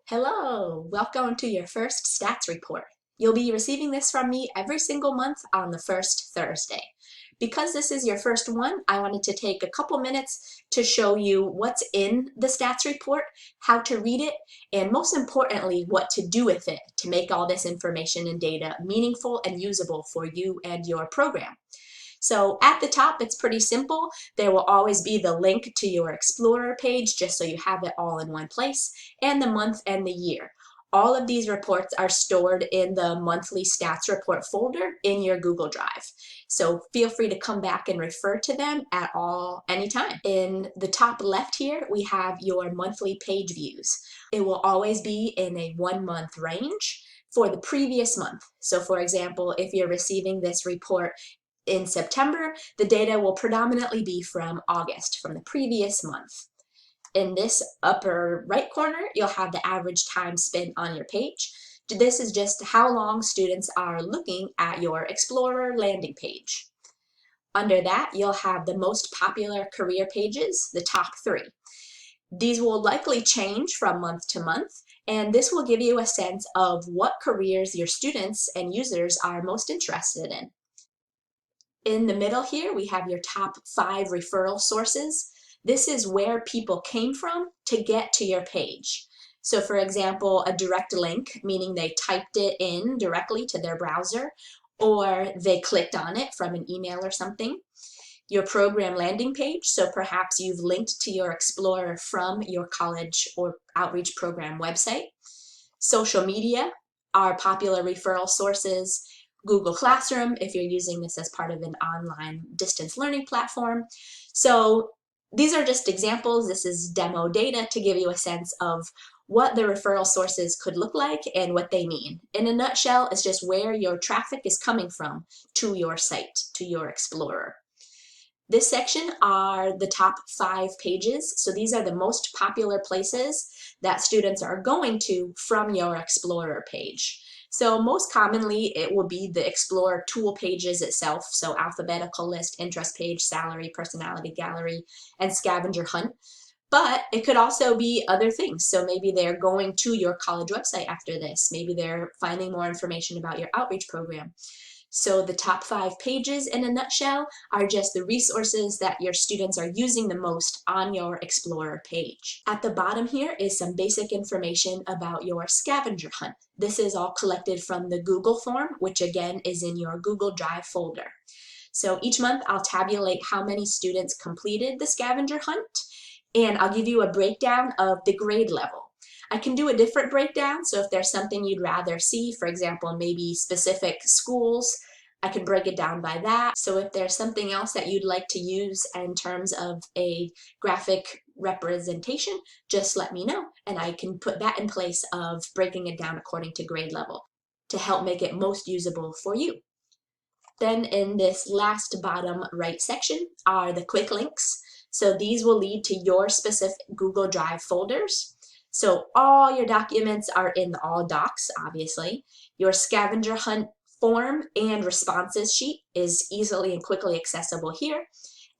Hello, welcome to your first stats report. You'll be receiving this from me every single month on the first Thursday. Because this is your first one, I wanted to take a couple minutes to show you what's in the stats report, how to read it, and most importantly, what to do with it to make all this information and data meaningful and usable for you and your program. So at the top, it's pretty simple. There will always be the link to your Explorer page just so you have it all in one place, and the month and the year. All of these reports are stored in the monthly stats report folder in your Google Drive. So feel free to come back and refer to them at all anytime. In the top left here, we have your monthly page views. It will always be in a 1 month range for the previous month. So for example, if you're receiving this report in September, the data will predominantly be from August, from the previous month. In this upper right corner, you'll have the average time spent on your page. This is just how long students are looking at your Explorer landing page. Under that, you'll have the most popular career pages, the top 3. These will likely change from month to month, and this will give you a sense of what careers your students and users are most interested in. In the middle here, we have your top 5 referral sources. This is where people came from to get to your page. So for example, a direct link, meaning they typed it in directly to their browser, or they clicked on it from an email or something. Your program landing page, so perhaps you've linked to your Explorer from your college or outreach program website. Social media are popular referral sources. Google Classroom, if you're using this as part of an online distance learning platform. So these are just examples. This is demo data to give you a sense of what the referral sources could look like and what they mean. In a nutshell, it's just where your traffic is coming from to your site, to your Explorer. This section are the top 5 pages. So these are the most popular places that students are going to from your Explorer page. So most commonly, it will be the Explorer tool pages itself, so alphabetical list, interest page, salary, personality gallery, and scavenger hunt. But it could also be other things. So maybe they're going to your college website after this. Maybe they're finding more information about your outreach program. So the top 5 pages in a nutshell are just the resources that your students are using the most on your Explorer page. At the bottom here is some basic information about your scavenger hunt. This is all collected from the Google form, which again is in your Google Drive folder. So each month I'll tabulate how many students completed the scavenger hunt, and I'll give you a breakdown of the grade level. I can do a different breakdown, so if there's something you'd rather see, for example, maybe specific schools, I can break it down by that. So if there's something else that you'd like to use in terms of a graphic representation, just let me know, and I can put that in place of breaking it down according to grade level to help make it most usable for you. Then in this last bottom right section are the quick links. So these will lead to your specific Google Drive folders. So all your documents are in the All Docs, obviously. Your scavenger hunt form and responses sheet is easily and quickly accessible here.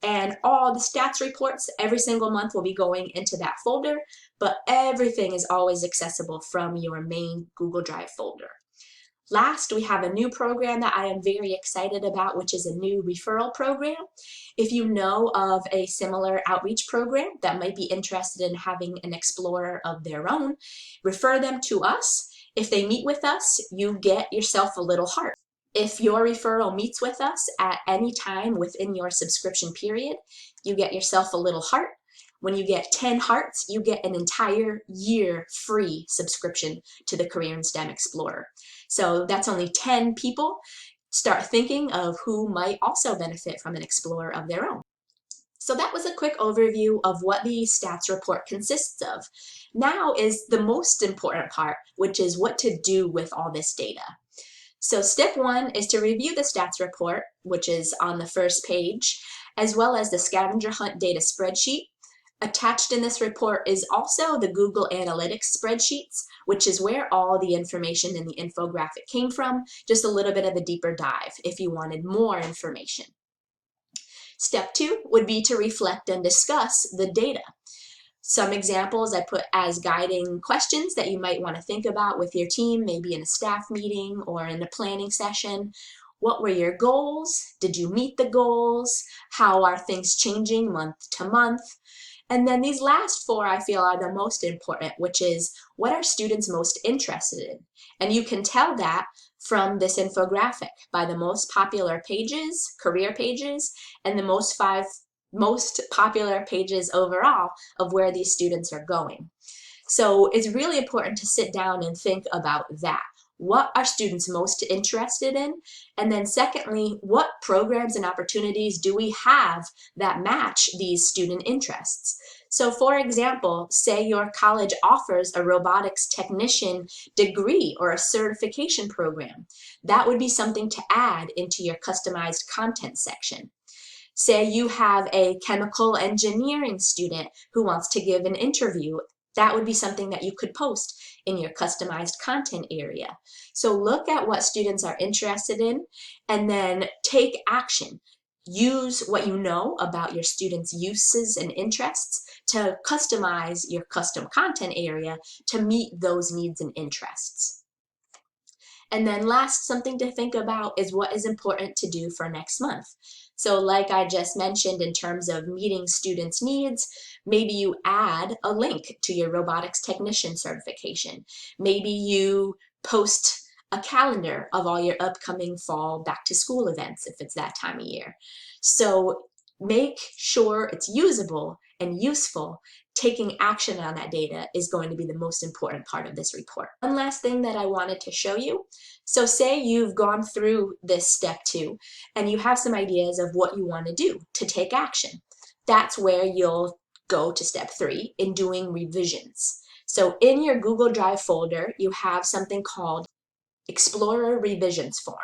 And all the stats reports every single month will be going into that folder, but everything is always accessible from your main Google Drive folder. Last, we have a new program that I am very excited about, which is a new referral program. If you know of a similar outreach program that might be interested in having an Explorer of their own, refer them to us. If they meet with us, you get yourself a little heart. If your referral meets with us at any time within your subscription period, you get yourself a little heart. When you get 10 hearts, you get an entire year free subscription to the Career in STEM Explorer. So that's only 10 people. Start thinking of who might also benefit from an Explorer of their own. So that was a quick overview of what the stats report consists of. Now is the most important part, which is what to do with all this data. So step 1 is to review the stats report, which is on the first page, as well as the scavenger hunt data spreadsheet. Attached in this report is also the Google Analytics spreadsheets, which is where all the information in the infographic came from, just a little bit of a deeper dive if you wanted more information. Step 2 would be to reflect and discuss the data. Some examples I put as guiding questions that you might want to think about with your team, maybe in a staff meeting or in a planning session. What were your goals? Did you meet the goals? How are things changing month to month? And then these last four I feel are the most important, which is what are students most interested in? And you can tell that from this infographic by the most popular pages, career pages, and the most popular pages overall of where these students are going. So it's really important to sit down and think about that. What are students most interested in? And then secondly, what programs and opportunities do we have that match these student interests? So for example, say your college offers a robotics technician degree or a certification program. That would be something to add into your customized content section. Say you have a chemical engineering student who wants to give an interview. That would be something that you could post in your customized content area. So look at what students are interested in and then take action. Use what you know about your students' uses and interests to customize your custom content area to meet those needs and interests. And then last, something to think about is what is important to do for next month. So like I just mentioned, in terms of meeting students' needs, maybe you add a link to your robotics technician certification. Maybe you post a calendar of all your upcoming fall back to school events if it's that time of year. So make sure it's usable and useful. Taking action on that data is going to be the most important part of this report. One last thing that I wanted to show you. So say you've gone through this step 2 and you have some ideas of what you want to do to take action. That's where you'll go to step 3 in doing revisions. So in your Google Drive folder, you have something called Explorer Revisions Form.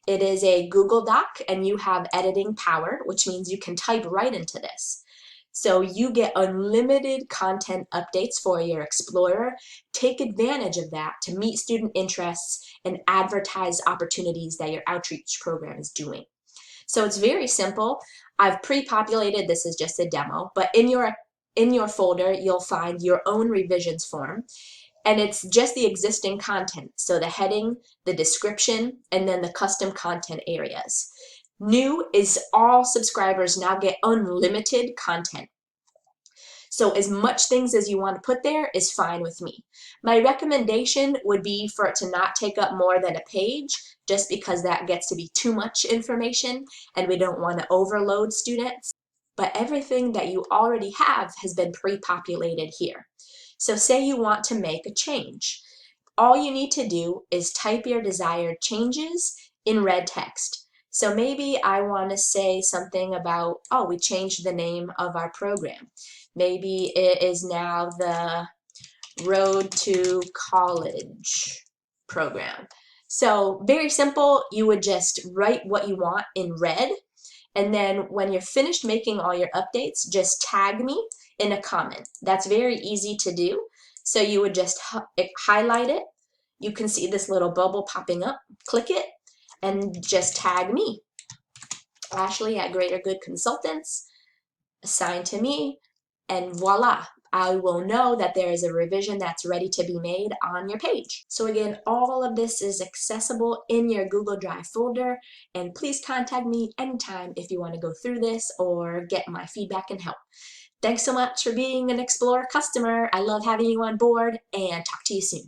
It is a Google Doc and you have editing power, which means you can type right into this. So you get unlimited content updates for your Explorer. Take advantage of that to meet student interests and advertise opportunities that your outreach program is doing. So it's very simple. I've pre-populated, this is just a demo, but in your folder, you'll find your own revisions form. And it's just the existing content. So the heading, the description, and then the custom content areas. New is all subscribers now get unlimited content. So as much things as you want to put there is fine with me. My recommendation would be for it to not take up more than a page, just because that gets to be too much information and we don't want to overload students. But everything that you already have has been pre-populated here. So say you want to make a change. All you need to do is type your desired changes in red text. So maybe I want to say something about, oh, we changed the name of our program. Maybe it is now the Road to College program. So very simple, you would just write what you want in red, and then when you're finished making all your updates, just tag me in a comment. That's very easy to do. So you would just highlight it. You can see this little bubble popping up. Click it and just tag me. Ashley at Greater Good Consultants. Assign to me, and voila. I will know that there is a revision that's ready to be made on your page. So again, all of this is accessible in your Google Drive folder, and please contact me anytime if you want to go through this or get my feedback and help. Thanks so much for being an Explorer customer. I love having you on board, and talk to you soon.